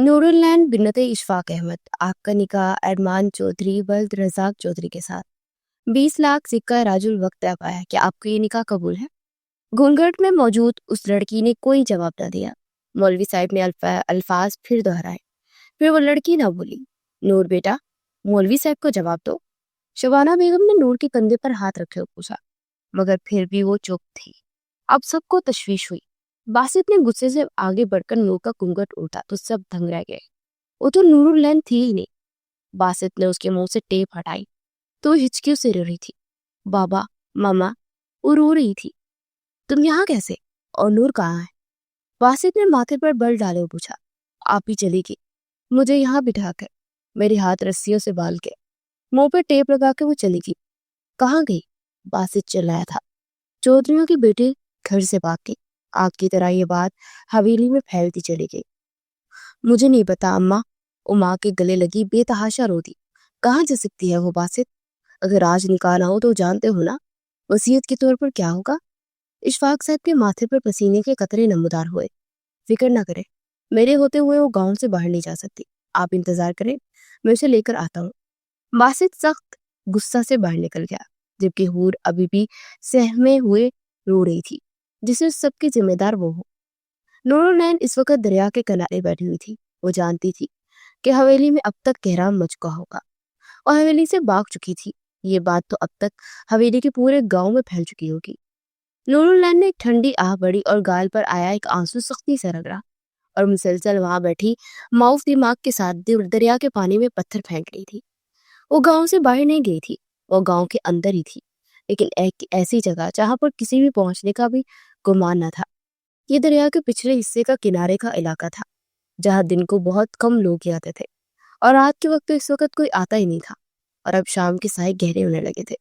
نور العین بنت اشفاق احمد، آپ کا نکاح ارمان چودھری ولد رزاق چودھری کے ساتھ 20 لاکھ سکہ راج الوقت طے پایا۔ کیا آپ کو یہ نکاح قبول ہے؟ گھونگھٹ میں موجود اس لڑکی نے کوئی جواب نہ دیا۔ مولوی صاحب نے الفاظ پھر دہرائے۔ پھر وہ لڑکی نہ بولی۔ نور بیٹا، مولوی صاحب کو جواب دو۔ شبانہ بیگم نے نور کے کندھے پر ہاتھ رکھے پوچھا، مگر پھر بھی وہ چپ تھی۔ اب سب کو تشویش ہوئی۔ باسط نے غصے سے آگے بڑھ کر نور کا گھونگھٹ اٹھا تو سب دنگ رہ گئے۔ وہ تو نور العین تھی ہی نہیں۔ باسط نے اس کے منہ سے ٹیپ ہٹائی تو وہ ہچکیوں سے رو رہی تھی۔ بابا، ماما، وہ رو رہی تھی۔ تم یہاں کیسے؟ اور نور کہاں ہے؟ باسط نے ماتھے پر بل ڈالے پوچھا۔ آپ ہی چلی گئی، مجھے یہاں بٹھا کر، میرے ہاتھ رسیوں سے بال کے، منہ پہ ٹیپ لگا کے وہ چلی گئی۔ کہاں گئی؟ باسط چلایا تھا۔ چودھریوں کی بیٹی گھر سے بھاگ گئی۔ آگ کی طرح یہ بات حویلی میں پھیلتی چلی گئی۔ مجھے نہیں پتا اماں، وہ ماں کے گلے لگی بے تحاشا رو دی۔ کہاں جا سکتی ہے وہ باسط؟ اگر آج نکاح نہ ہو تو جانتے ہو نا وصیت کے طور پر کیا ہوگا؟ اشفاق صاحب کے ماتھے پر پسینے کے قطرے نمودار ہوئے۔ فکر نہ کرے، میرے ہوتے ہوئے وہ گاؤں سے باہر نہیں جا سکتی۔ آپ انتظار کریں، میں اسے لے کر آتا ہوں۔ باسط سخت غصہ سے باہر نکل گیا، جبکہ حور ابھی بھی سہمے ہوئے رو رہی تھی، جسے سب کی ذمہ دار وہ ہو۔ نور العین اس وقت دریا کے کنارے بیٹھی ہوئی تھی۔ وہ جانتی تھی کہ حویلی میں اب تک کہرام مچ چکا ہوگا اور حویلی سے بھاگ چکی تھی۔ یہ بات تو اب تک حویلی کے پورے گاؤں میں پھیل چکی ہوگی۔ نور العین نے ایک ٹھنڈی آہ بڑی اور گال پر آیا ایک آنسو سختی سے رگڑا اور مسلسل وہاں بیٹھی معاف دماغ کے ساتھ دریا کے پانی میں پتھر پھینک رہی تھی۔ وہ گاؤں سے باہر نہیں گئی تھی، وہ گاؤں کے اندر ہی تھی، لیکن ایک ایسی جگہ جہاں پر کسی بھی پہنچنے کا بھی گمان نہ تھا۔ یہ دریا کے پچھلے حصے کا کنارے کا علاقہ تھا، جہاں دن کو بہت کم لوگ آتے تھے اور رات کے وقت تو اس وقت کوئی آتا ہی نہیں تھا، اور اب شام کے سائے گہرے ہونے لگے تھے۔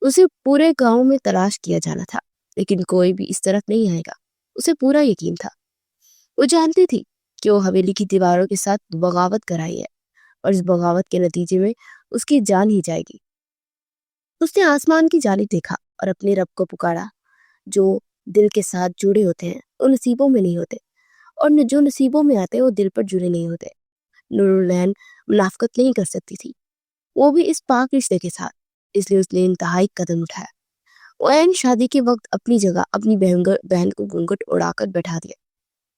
اسے پورے گاؤں میں تلاش کیا جانا تھا، لیکن کوئی بھی اس طرف نہیں آئے گا۔ اسے پورا یقین تھا۔ وہ جانتی تھی کہ وہ حویلی کی دیواروں کے ساتھ بغاوت کرائی ہے، اور اس بغاوت کے نتیجے میں اس کی جان ہی جائے گی۔ اس نے آسمان کی جانب دیکھا اور اپنے رب کو پکارا۔ جو دل کے ساتھ جڑے ہوتے ہیں وہ نصیبوں میں نہیں ہوتے، اور جو نصیبوں میں آتے ہیں وہ دل پر جڑے نہیں ہوتے۔ نور العین منافقت نہیں کر سکتی تھی، وہ بھی اس پاک رشتے کے ساتھ، اس لیے اس نے انتہائی قدم اٹھایا۔ وہ عین شادی کے وقت اپنی جگہ اپنی بہن کو گھونگھٹ اڑا کر بیٹھا دیا،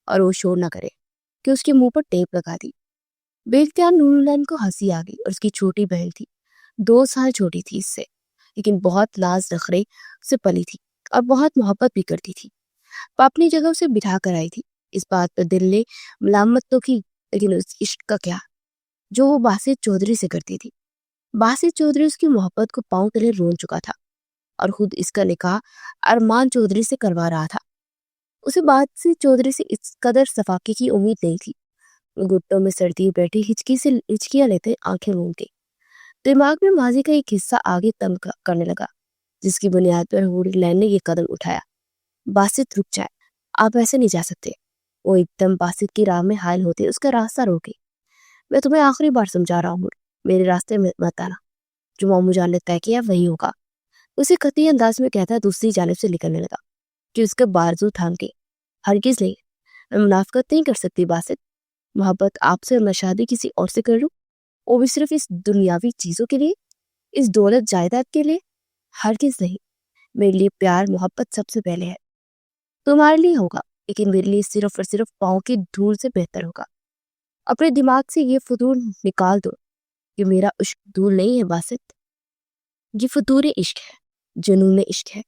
اور وہ شور نہ کرے کہ اس کے منہ پر ٹیپ لگا دی۔ بے اختیار نور العین کو ہنسی آ گئی، اور اس کی چھوٹی بہن تھی، 2 سال چھوٹی تھی اس سے، لیکن بہت لاز نخرے سے پلی تھی اور بہت محبت بھی کرتی تھی۔ وہ اپنی جگہ اسے بٹھا کر آئی تھی۔ اس بات پر دل نے ملامت تو کی، لیکن اس عشق کا کیا جو وہ باسط چودھری سے کرتی تھی۔ باسط چودھری اس کی محبت کو پاؤں تلے رون چکا تھا، اور خود اس کا نکاح ارمان چودھری سے کروا رہا تھا۔ اسے باسط چودھری سے اس قدر صفاقے کی امید نہیں تھی۔ وہ گھٹوں میں سردی بیٹھی ہچکیاں لیتے آنکھیں موندی، دماغ میں ماضی کا ایک حصہ آگے تم کرنے لگا، جس کی بنیاد پر نور العین نے یہ قدم اٹھایا۔ باسط رک جائے، آپ ایسے نہیں جا سکتے۔ وہ ایک دم باسط کی راہ میں حائل ہوتے اس کا راستہ روکے۔ میں تمہیں آخری بار سمجھا رہا ہوں، میرے راستے میں مت آنا، جو مامو جان نے طے کیا وہی ہوگا۔ اسے قطعی انداز میں کہتا دوسری جانب سے نکلنے لگا کہ اس کے بازو تھام کے، ہرگز نہیں، میں منافقت نہیں کر سکتی باسط۔ محبت آپ سے، میں شادی کسی اور سے کر لوں، وہ بھی صرف اس دنیاوی چیزوں کے لیے، اس دولت جائیداد کے لیے؟ ہرگز نہیں۔ میرے لیے پیار محبت سب سے پہلے ہے۔ تمہارے لیے ہوگا، لیکن میرے لیے صرف اور صرف پاؤں کی دھول سے بہتر ہوگا۔ اپنے دماغ سے یہ فطور نکال دو کہ میرا عشق دھول نہیں ہے باسط، یہ فطور عشق ہے، جنون عشق ہے،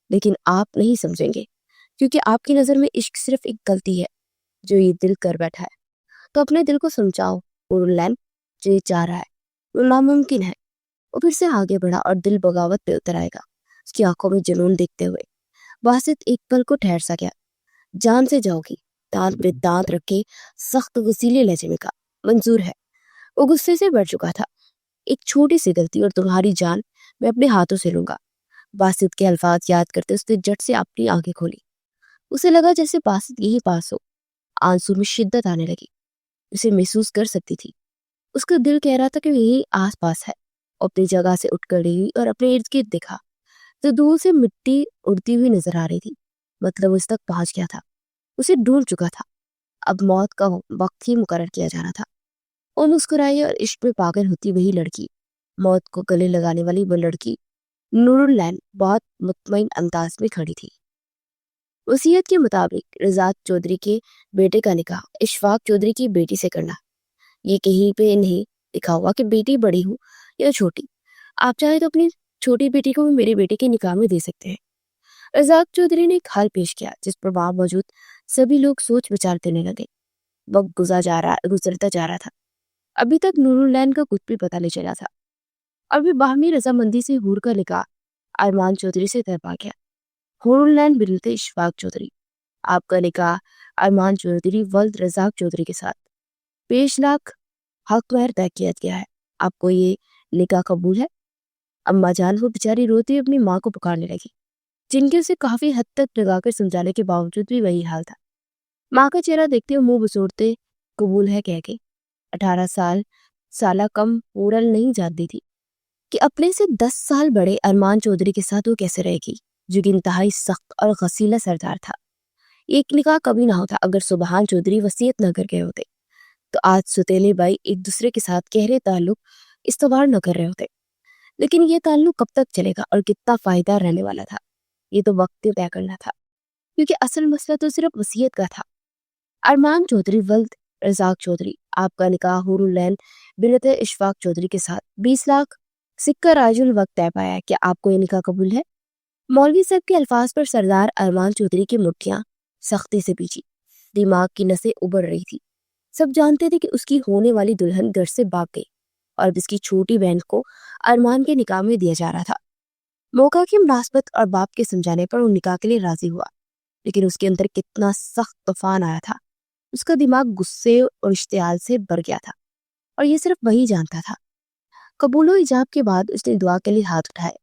لیکن آپ نہیں سمجھیں گے، کیونکہ آپ کی نظر میں عشق صرف ایک غلطی ہے جو یہ دل کر بیٹھا ہے۔ تو اپنے دل کو سمجھاؤ نور العین، جو یہ چاہ رہا ہے وہ ناممکن ہے۔ وہ پھر سے آگے بڑھا اور دل بغاوت پہ اتر آئے گا۔ اس کی آنکھوں میں جنون دیکھتے ہوئے باسط ایک پل کو ٹھہر سا گیا۔ جان سے جاؤ گی، دانت پہ دانت رکھے سخت وسیلے لہجے میں کہا، منظور ہے۔ وہ غصے سے بڑھ چکا تھا۔ ایک چھوٹی سی غلطی اور تمہاری جان میں اپنے ہاتھوں سے لوں گا۔ باسط کے الفاظ یاد کرتے اس نے جٹ سے اپنی آنکھیں کھولی۔ اسے لگا جیسے باسط یہی پاس ہو۔ آنسو میں شدت آنے لگی، اسے محسوس کر سکتی تھی۔ اس کا دل کہہ رہا تھا کہ یہی آس پاس ہے۔ اپنی جگہ سے اٹھ کر رہی اور اپنے ارد گرد دیکھا تو دور سے مٹی اڑتی ہوئی نظر آ رہی تھی، مطلب اس تک پہنچ گیا تھا، اسے ڈھونڈ چکا تھا۔ اب موت کا وقت ہی مقرر کیا جانا تھا۔ وہ مسکرائی اور عشق میں پاگل ہوتی وہی لڑکی، موت کو گلے لگانے والی وہ لڑکی نور العین بہت مطمئن انداز میں کھڑی تھی۔ وصیت کے مطابق رضا چودھری کے بیٹے کا نکاح اشفاق چودھری کی بیٹی سے کرنا۔ یہ کہیں پہ نہیں لکھا ہوا کہ بیٹی بڑی ہو یا چھوٹی، آپ چاہے تو اپنی چھوٹی بیٹی کو بھی میرے بیٹے کے نکاح میں دے سکتے ہیں۔ رضا چودھری نے ایک حال پیش کیا جس پر وہاں موجود سبھی لوگ سوچ بچار کرنے لگے۔ وقت گزرتا جا رہا تھا، ابھی تک نور العین کا کچھ بھی پتہ نہیں چلا تھا۔ ابھی باہمی رضامندی سے حور کا نکاح ارمان چودھری سے طے پا گیا۔ حور العین بنت اشفاق چودھری، آپ کا نکاح ارمان چودھری ولد رزاق چودھری کے ساتھ 20 لاکھ حق مہر طے کیا گیا ہے۔ آپ کو یہ نکاح قبول ہے؟ اماں جان وہ بیچاری روتی اپنی ماں کو پکارنے لگی، جن کے اسے کافی حد تک لگا کر سمجھانے کے باوجود بھی وہی حال تھا۔ ماں کا چہرہ دیکھتے ہوئے منہ بسوڑتے قبول ہے کہہ کے 18 سالہ کم پورل نہیں جانتی تھی کہ اپنے سے 10 سال بڑے ارمان چودھری کے ساتھ وہ کیسے رہے گی، جو کہ انتہائی سخت اور غسیلہ سردار تھا۔ ایک نکاح کبھی نہ ہوتا اگر سبحان چودھری وصیت نہ کر گئے ہوتے، تو آج ستیلے بھائی ایک دوسرے کے ساتھ گہرے تعلق استوار نہ کر رہے ہوتے۔ لیکن یہ تعلق کب تک چلے گا اور کتنا فائدہ رہنے والا تھا، یہ تو وقت طے کرنا تھا، کیونکہ اصل مسئلہ تو صرف وصیت کا تھا۔ ارمان چودھری ولد رزاق چودھری، آپ کا نکاح حور العین بنت اشفاق چودھری کے ساتھ 20 لاکھ سکہ راج الوقت طے پایا۔ کیا آپ کو یہ نکاح قبول ہے؟ مولوی صاحب کے الفاظ پر سردار ارمان چودھری کی مٹھیاں سختی سے پیچی، دماغ کی نسیں ابھر رہی تھی۔ سب جانتے تھے کہ اس کی ہونے والی دلہن گھر سے بھاگ گئی اور اس کی چھوٹی بہن کو ارمان کے نکاح میں دیا جا رہا تھا۔ موقع کی مناسبت اور باپ کے سمجھانے پر وہ نکاح کے لیے راضی ہوا، لیکن اس کے اندر کتنا سخت طوفان آیا تھا۔ اس کا دماغ غصے اور اشتعال سے بھر گیا تھا، اور یہ صرف وہی جانتا تھا۔ قبول و ایجاب کے بعد اس نے دعا کے لیے ہاتھ اٹھائے،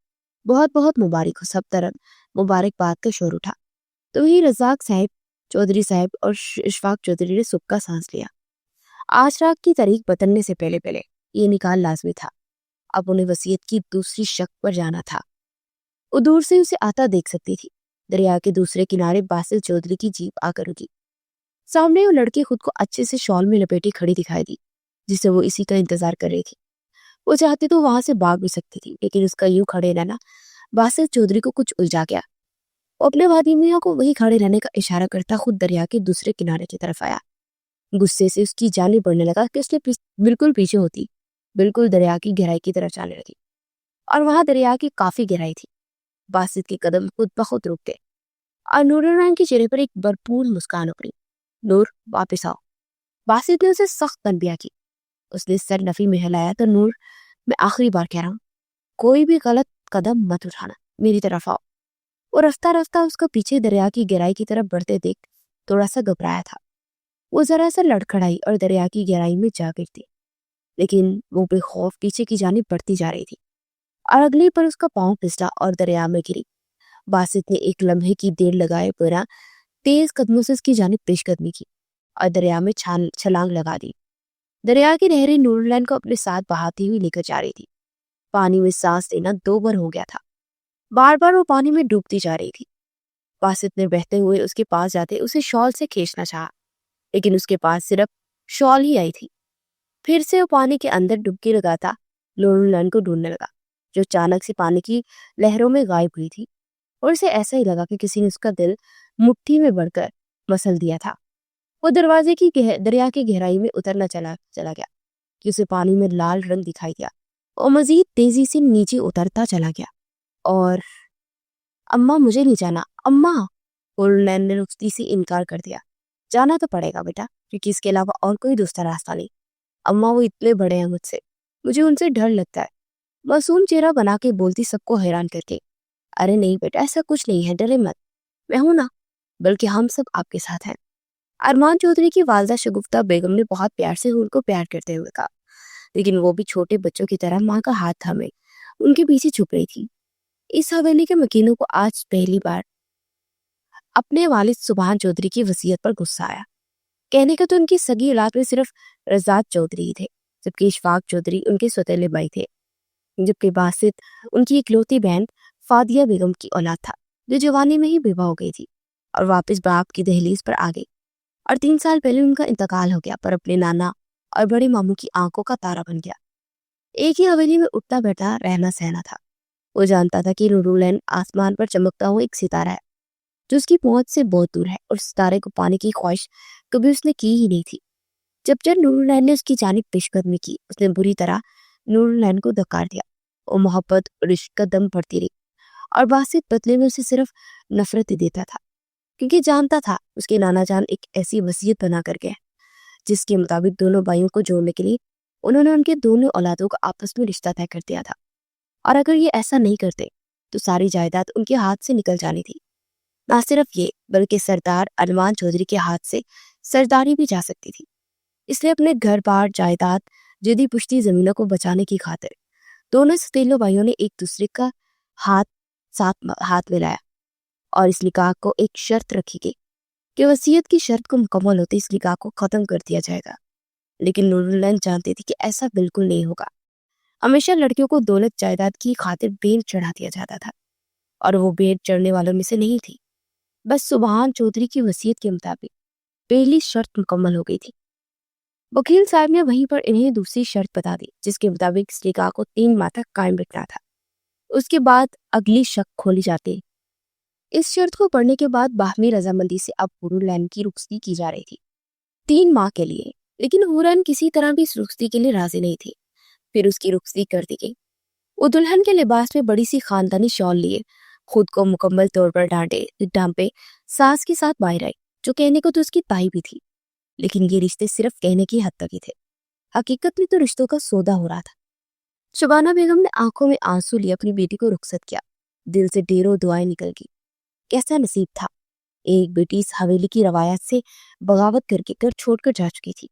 بہت بہت مبارک ہو، سب طرف مبارکباد کا شور اٹھا۔ تو وہی رزاق صاحب چودھری صاحب اور اشفاق چودھری نے سکھ کا سانس لیا۔ آج رات کی تاریخ بدلنے سے پہلے یہ نکاح لازمی تھا۔ اب انہیں وصیت کی دوسری شق پر جانا تھا۔ وہ دور سے اسے آتا دیکھ سکتی تھی۔ دریا کے دوسرے کنارے باسل چودھری کی جیپ آ کر رکی۔ سامنے وہ لڑکی خود کو اچھے سے شال میں لپیٹی کھڑی دکھائی دی، جسے وہ اسی کا انتظار کر رہی تھی۔ وہ چاہتی تو وہاں سے بھاگ بھی سکتی تھی، لیکن اس کا یوں کھڑے رہنا باسل چودھری کو کچھ الجھا گیا۔ وہ اپنے وادیمیوں کو وہی کھڑے رہنے کا اشارہ کرتا خود دریا کے دوسرے کنارے کی طرف آیا۔ غصے سے اس کی جانب بڑھنے لگا کہ اس نے بالکل پیچھے ہوتی بالکل دریا کی گہرائی کی طرف جانے لگی، اور وہاں دریا کی کافی گہرائی تھی۔ باسط کے قدم خود بخود رک گئے اور نور العین کے چہرے پر ایک بھرپور مسکان ابھری۔ نور واپس آؤ، باسط نے اسے سخت تنبیہ کی۔ اس نے سر نفی میں ہلایا تو نور، میں آخری بار کہہ رہا ہوں، کوئی بھی غلط قدم مت اٹھانا، میری طرف آؤ۔ وہ رفتہ رفتہ اس کو پیچھے دریا کی گہرائی کی طرف بڑھتے دیکھ تھوڑا سا گھبرایا تھا۔ وہ ذرا سا لڑکھڑائی اور دریا کی گہرائی میں جا گرتی، لیکن وہ بے خوف پیچھے کی جانب بڑھتی جا رہی تھی، اور اگلی پر اس کا پاؤں پھسلا اور دریا میں گری۔ باسط نے ایک لمحے کی دیر لگائے بنا تیز قدموں سے اس کی جانب پیش قدمی کی اور دریا میں چھلانگ لگا دی۔ دریا کی نہریں نور العین کو اپنے ساتھ بہاتی ہوئی لے کر جا رہی تھی۔ پانی میں سانس لینا 2 بار ہو گیا تھا، بار بار وہ پانی میں ڈوبتی جا رہی تھی۔ باسط نے بہتے ہوئے اس کے پاس جاتے اسے شال سے کھینچنا چاہا، لیکن اس کے پاس صرف شال ہی آئی تھی۔ پھر سے وہ پانی کے اندر ڈبکی لگاتا نور العین کو ڈھونڈنے لگا، جو اچانک سے پانی کی لہروں میں غائب ہوئی تھی، اور اسے ایسا ہی لگا کہ کسی نے اس کا دل مٹھی میں بڑھ کر مسل دیا تھا۔ وہ دریا کی گہرائی میں اترنا چلا گیا کہ اسے پانی میں لال رنگ دکھائی دیا۔ وہ مزید تیزی سے نیچے اترتا چلا گیا، اور اماں مجھے نہیں جانا، اماں، نور العین نے رخصتی سے انکار کر دیا۔ جانا تو پڑے گا بیٹا، کیونکہ اس کے علاوہ اور کوئی دوسرا راستہ نہیں۔ اماں وہ اتنے بڑے ہیں مجھ سے، مجھے ان سے ڈر لگتا ہے، معصوم چہرہ بنا کے بولتی سب کو حیران کر کے۔ ارے نہیں بیٹا، ایسا کچھ نہیں ہے، ڈرے مت، میں ہوں نا، بلکہ ہم سب آپ کے ساتھ ہیں۔ ارمان چودھری کی والدہ شگفتہ بیگم نے بہت پیار سے حور کو پیار کرتے ہوئے کہا، لیکن وہ بھی چھوٹے بچوں کی طرح ماں کا ہاتھ تھامے ان کے پیچھے چھپ رہی تھی۔ اس حویلی کے مکینوں کو آج پہلی بار اپنے والد سبحان چودھری کی وصیت پر غصہ آیا۔ کہنے کا تو ان کی سگی اولاد میں صرف رزاق چودھری تھے، جبکہ اشفاق چودھری ان کے سوتیلے بھائی تھے، جبکہ باسط ان کی اکلوتی بہن فادیہ بیگم کی اولاد تھا، جو جوانی میں ہی بیوہ ہو گئی تھی اور واپس باپ کی دہلیز پر آ گئی۔ اور 3 سال پہلے ان کا انتقال ہو گیا، پر اپنے نانا اور بڑے ماموں کی آنکھوں کا تارا بن گیا۔ ایک ہی حویلی میں اٹھتا بیٹھا رہنا سہنا تھا۔ وہ جانتا تھا کہ نورالعین آسمان پر چمکتا ہوا ایک ستارہ ہے جو اس کی پہنچ سے بہت دور ہے، اور ستارے کو پانے کی خواہش کبھی اس نے کی ہی نہیں تھی۔ جب نورالعین نے اس کی جانب پیش قدمی کی، اس نے بری طرح نورالعین کو دھکار دیا۔ وہ محبت اور عشق کا دم بڑھتی رہی، اور باسط بدلے میں اسے صرف نفرت ہی دیتا تھا، کیونکہ جانتا تھا اس کے نانا جان ایک ایسی وصیت بنا کر گئے جس کے مطابق دونوں بھائیوں کو جوڑنے کے لیے انہوں نے ان کے دونوں اولادوں کا آپس میں رشتہ طے کر دیا تھا، اور اگر یہ ایسا نہیں کرتے تو ساری جائیداد ان کے ہاتھ سے نکل جانی تھی۔ نہ صرف یہ بلکہ سردار ارمان چودھری کے ہاتھ سے سرداری بھی جا سکتی تھی۔ اس لیے اپنے گھر بار جائیداد جدی پشتی زمینوں کو بچانے کی خاطر دونوں ستیلو بھائیوں نے ایک دوسرے کا ہاتھ ملایا، اور اس نکاح کو ایک شرط رکھی گئی کہ وصیت کی شرط کو مکمل ہوتے اس نکاح کو ختم کر دیا جائے گا۔ لیکن نورالعین جانتے تھے کہ ایسا بالکل نہیں ہوگا۔ ہمیشہ لڑکیوں کو دولت جائیداد کی خاطر بین چڑھا دیا جاتا تھا، اور وہ بین چڑھنے والوں میں سے نہیں تھی۔ بس سبحان چودھری کی وصیت کے مطابق پہلی شرط مکمل ہو گئی تھی۔ وکیل صاحب نے وہیں پر انہیں دوسری شرط بتا دی، جس کے مطابق اس نکاح کو 3 ماہ تک قائم رکھنا تھا۔ اس کے بعد اگلی شرط کھولی جاتی۔ اس شرط کو پڑھنے کے بعد باہمی رضامندی سے اب نورالعین کی رخصتی کی جا رہی تھی 3 ماہ کے لیے، لیکن نورالعین کسی طرح بھی اس رخصتی کے لیے راضی نہیں تھی۔ پھر اس کی رخصتی کر دی گئی۔ وہ دلہن کے لباس میں بڑی سی خاندانی شال لیے خود کو مکمل طور پر ڈانپے ساس کے ساتھ باہر آئی، جو کہنے کو تو اس کی تائی بھی تھی، لیکن یہ رشتے صرف کہنے کی حد تک ہی تھے۔ حقیقت میں تو رشتوں کا سودا ہو رہا تھا۔ شبانہ بیگم نے آنکھوں میں آنسو لیے اپنی بیٹی کو رخصت کیا۔ دل سے ڈھیروں دعائیں نکل گئی۔ کیسا نصیب تھا، ایک بیٹی اس حویلی کی روایت سے بغاوت کر کے گھر چھوڑ کر جا چکی تھی،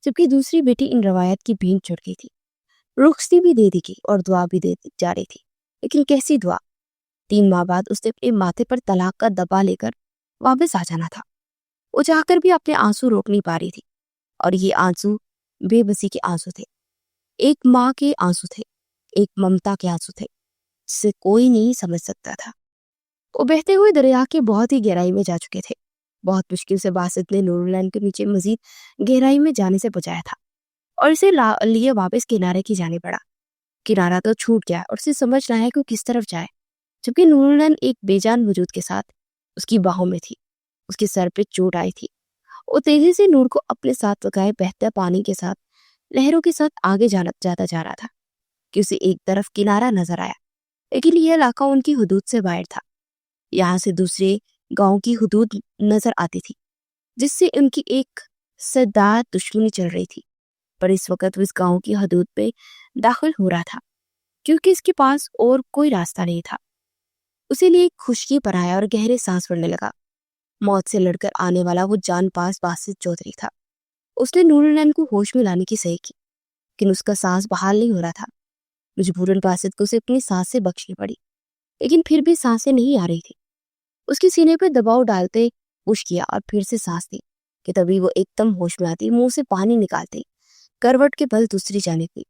جبکہ دوسری بیٹی ان روایت کی بھین چڑھ گئی تھی۔ رخصتی بھی دے دی گئی اور دعا بھی دے دی جا رہی تھی، لیکن کیسی دعا؟ 3 ماہ بعد اس نے اپنے ماتھے پر طلاق کا دبا لے کر واپس آ جانا تھا۔ وہ چاہ کر بھی اپنے آنسو روک نہیں پا رہی تھی، اور یہ آنسو بے بسی کے آنسو تھے، ایک ماں کے آنسو تھے، ایک ممتا کے آنسو تھے، جسے کوئی نہیں سمجھ سکتا تھا۔ وہ بہتے ہوئے دریا کے بہت ہی گہرائی میں جا چکے تھے۔ بہت مشکل سے باسط نے نورالعین کے نیچے مزید گہرائی میں جانے سے بچایا تھا، اور اسے لیے واپس کنارے کی جانے پڑا۔ کنارہ تو چھوٹ گیا اور اسے سمجھ نہ آیا کہ وہ کس طرف جائے، جبکہ نورالعین ایک بے جان وجود کے ساتھ اس کی باہوں میں تھی۔ اس کے سر پہ چوٹ آئی تھی۔ وہ تیزی سے نور کو اپنے ساتھ لگائے بہتے پانی کے ساتھ لہروں کے ساتھ آگے جاتا جا رہا تھا کہ اسے ایک طرف کنارہ نظر آیا، لیکن یہ علاقہ ان کی حدود سے باہر تھا۔ یہاں سے دوسرے گاؤں کی حدود نظر آتی تھی، جس سے ان کی ایک سردار دشمنی چل رہی تھی، پر اس وقت وہ اس گاؤں کی حدود پہ داخل ہو رہا تھا کیونکہ اس کے پاس اور کوئی راستہ نہیں تھا۔ اسی لیے ایک خشکی پر آیا اور گہرے سانس پڑنے لگا۔ موت سے لڑ کر آنے والا وہ جان باز باسط چودھری تھا۔ اس نے نورالعین کو ہوش میں لانے کی صحیح کی، لیکن اس کا سانس بحال نہیں ہو رہا تھا۔ مجبوراً باسط کو اسے اپنی سانس سے بخشنی پڑی، لیکن پھر بھی سانسیں نہیں آ رہی تھی۔ اس کے سینے پہ دباؤ ڈالتے پوش کیا اور پھر سے سانس دی کہ تبھی وہ ایک دم ہوش میں آتی، منہ سے پانی نکالتے کروٹ کے بل دوسری جانب گئی۔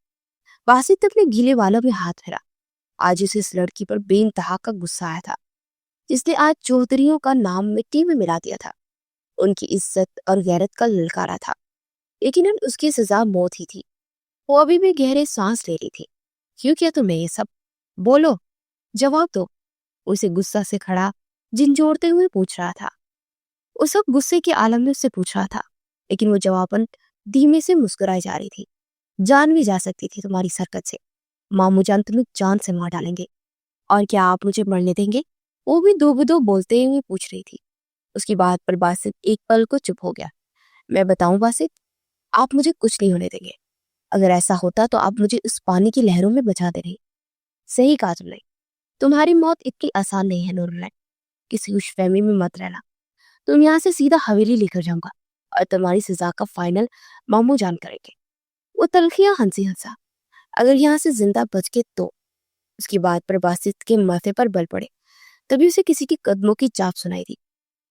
باسط اپنے گیلے والوں میں ہاتھ پھیرا۔ آج اسے اس لڑکی پر بے انتہا کا غصہ آیا تھا، جس نے آج چودھریوں کا نام مٹی میں ملا دیا تھا، ان کی عزت اور غیرت کا للکارا تھا۔ یقیناً اس کی سزا موت ہی تھی۔ وہ ابھی بھی گہرے سانس لے رہی تھی۔ کیوں کیا تمہیں یہ سب؟ بولو، جواب دو، اسے غصہ سے کھڑا جھنجھوڑتے ہوئے پوچھ رہا تھا۔ اس وقت غصے کے عالم میں اسے پوچھ رہا تھا، لیکن وہ جواباً دھیمے سے مسکرائی جا رہی تھی۔ جان بھی جا سکتی تھی تمہاری حرکت سے، ماموں جان تمہیں جان سے مار ڈالیں گے، اور کیا آپ مجھے مرنے دیں گے؟ وہ بھی دو بدو بولتے ہوئے پوچھ رہی تھی۔ اس کی بات پر باسط ایک پل کو چپ ہو گیا۔ میں بتاؤں باسط، آپ مجھے کچھ نہیں ہونے دیں گے۔ اگر ایسا ہوتا تو آپ مجھے اس پانی کی لہروں میں بچا دے رہی۔ صحیح کہا تم نے، تمہاری موت اتنی آسان نہیں ہے نورالعین، کسی خوش فہمی میں مت رہنا۔ تم یہاں سے سیدھا حویلی لے کر جاؤں گا، اور تمہاری سزا کا فائنل ماموں جان کریں گے۔ وہ تلخیاں ہنسا۔ اگر یہاں سے زندہ بچ کے تو؟ اس کی بات پر باسط کے ماتھے پر بل پڑے۔ تبھی اسے کسی کی قدموں کی چاپ سنائی دی۔